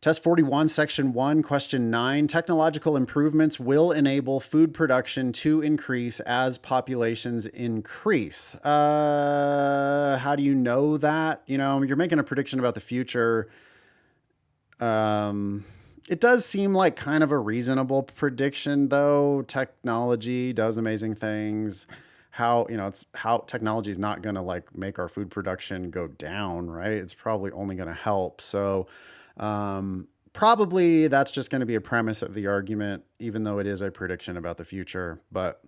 Test 41, Section 1, Question 9. Technological improvements will enable food production to increase as populations increase. How do you know that? You're making a prediction about the future. It does seem like kind of a reasonable prediction, though. Technology does amazing things. How technology is not going to like make our food production go down, right? It's probably only going to help. So, probably that's just going to be a premise of the argument, even though it is a prediction about the future. But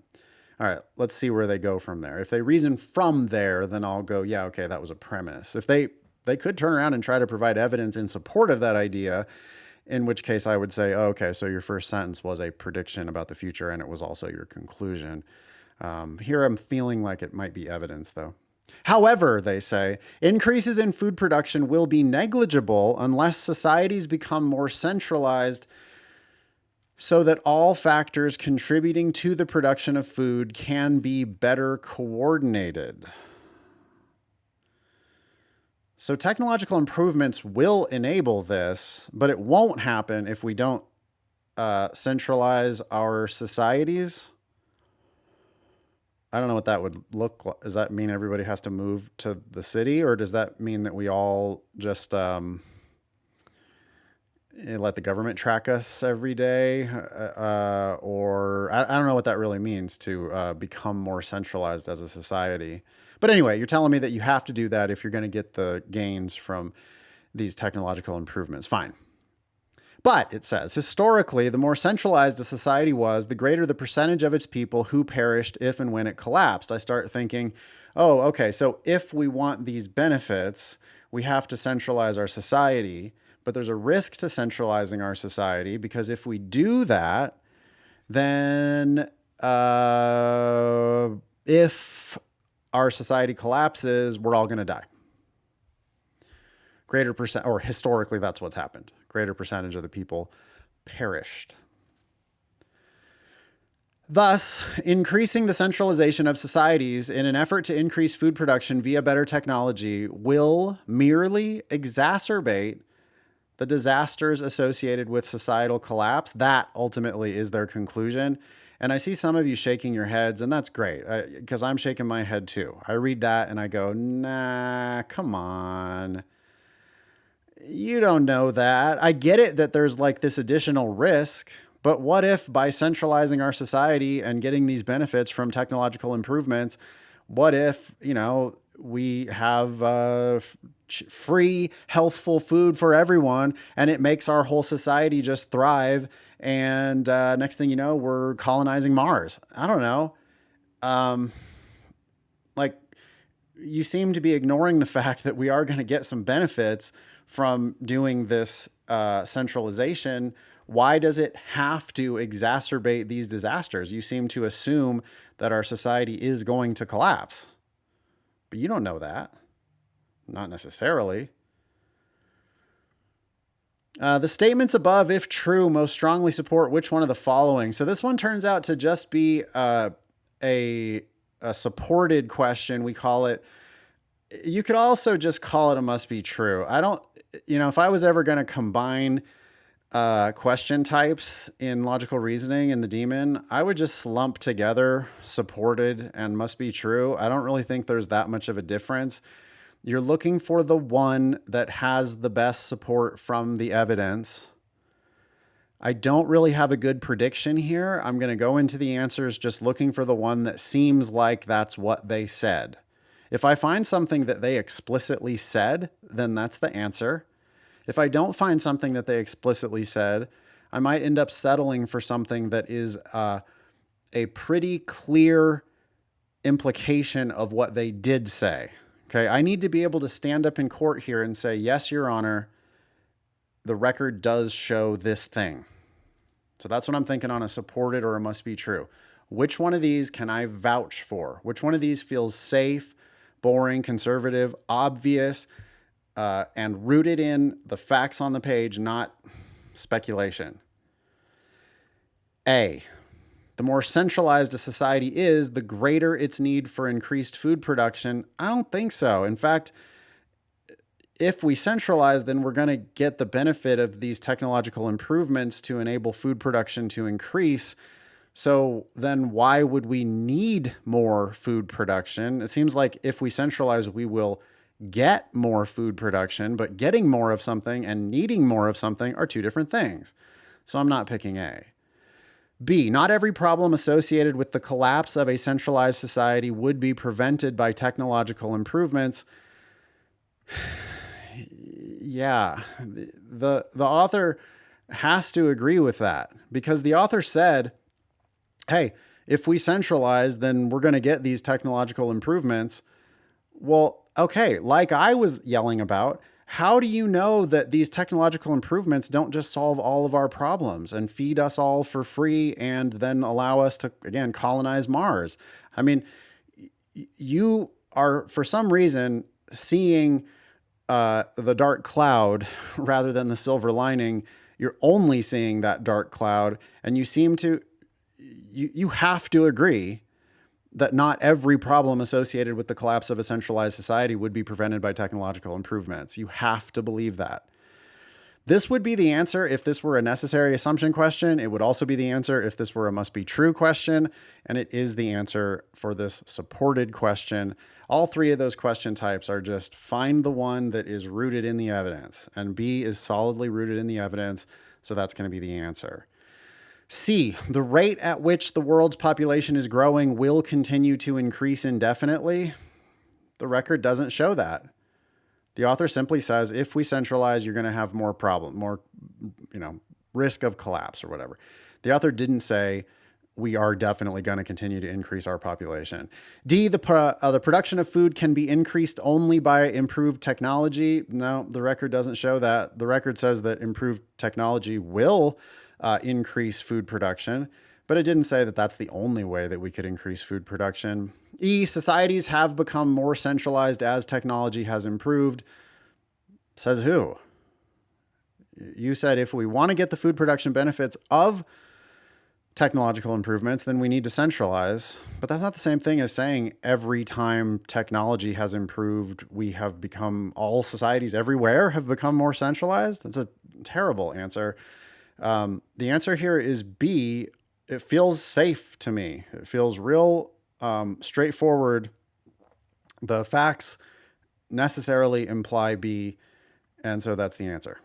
all right, let's see where they go from there. If they reason from there, then I'll go, yeah, okay, that was a premise. If they could turn around and try to provide evidence in support of that idea, in which case I would say, oh, okay, so your first sentence was a prediction about the future and it was also your conclusion. Here I'm feeling like it might be evidence, though. However, they say, increases in food production will be negligible unless societies become more centralized so that all factors contributing to the production of food can be better coordinated. So technological improvements will enable this, but it won't happen if we don't centralize our societies. I don't know what that would look like. Does that mean everybody has to move to the city, or does that mean that we all just let the government track us every day? Or I don't know what that really means to become more centralized as a society. But anyway, you're telling me that you have to do that if you're going to get the gains from these technological improvements. Fine. But it says, historically, the more centralized a society was, the greater the percentage of its people who perished if and when it collapsed. I start thinking, oh, okay, so if we want these benefits, we have to centralize our society. But there's a risk to centralizing our society, because if we do that, then if our society collapses, we're all going to die. Greater percent, or historically, that's what's happened. Greater percentage of the people perished. Thus, increasing the centralization of societies in an effort to increase food production via better technology will merely exacerbate the disasters associated with societal collapse. That ultimately is their conclusion. And I see some of you shaking your heads, and that's great, because I'm shaking my head too. I read that and I go, nah, come on. You don't know that. I get it that there's like this additional risk, but what if by centralizing our society and getting these benefits from technological improvements, what if, we have free, healthful food for everyone, and it makes our whole society just thrive, and next thing you know, we're colonizing Mars? I don't know. You seem to be ignoring the fact that we are going to get some benefits from doing this centralization. Why does it have to exacerbate these disasters? You seem to assume that our society is going to collapse, but you don't know that. Not necessarily. The statements above, if true, most strongly support which one of the following? So this one turns out to just be a supported question. We call it, you could also just call it a must be true. If I was ever going to combine question types in logical reasoning in the Demon, I would just lump together supported and must be true. I don't really think there's that much of a difference. You're looking for the one that has the best support from the evidence. I don't really have a good prediction here. I'm going to go into the answers just looking for the one that seems like that's what they said. If I find something that they explicitly said, then that's the answer. If I don't find something that they explicitly said, I might end up settling for something that is a pretty clear implication of what they did say. Okay, I need to be able to stand up in court here and say, yes, Your Honor, the record does show this thing. So that's what I'm thinking on a supported or a must be true. Which one of these can I vouch for? Which one of these feels safe, boring, conservative, obvious, and rooted in the facts on the page, not speculation? A, the more centralized a society is, the greater its need for increased food production. I don't think so. In fact, if we centralize, then we're going to get the benefit of these technological improvements to enable food production to increase. So then why would we need more food production? It seems like if we centralize, we will get more food production, but getting more of something and needing more of something are two different things. So I'm not picking A. B, not every problem associated with the collapse of a centralized society would be prevented by technological improvements. Yeah, the author has to agree with that, because the author said, hey, if we centralize, then we're going to get these technological improvements. Well, okay, like I was yelling about, how do you know that these technological improvements don't just solve all of our problems and feed us all for free and then allow us to, again, colonize Mars? I mean, you are, for some reason, seeing the dark cloud rather than the silver lining. You're only seeing that dark cloud, and you seem to, you have to agree that not every problem associated with the collapse of a centralized society would be prevented by technological improvements. You have to believe that. This would be the answer if this were a necessary assumption question. It would also be the answer if this were a must be true question. And it is the answer for this supported question. All three of those question types are just find the one that is rooted in the evidence. And B is solidly rooted in the evidence. So that's going to be the answer. C, the rate at which the world's population is growing will continue to increase indefinitely. The record doesn't show that. The author simply says, if we centralize, you're going to have more risk of collapse or whatever. The author didn't say we are definitely going to continue to increase our population. D, the production of food can be increased only by improved technology. No, the record doesn't show that. The record says that improved technology will increase food production, but it didn't say that that's the only way that we could increase food production. E, societies have become more centralized as technology has improved. Says who? You said if we want to get the food production benefits of technological improvements, then we need to centralize. But that's not the same thing as saying every time technology has improved, we have become, all societies everywhere have become more centralized. That's a terrible answer. The answer here is B. It feels safe to me. It feels real straightforward. The facts necessarily imply B, and so that's the answer.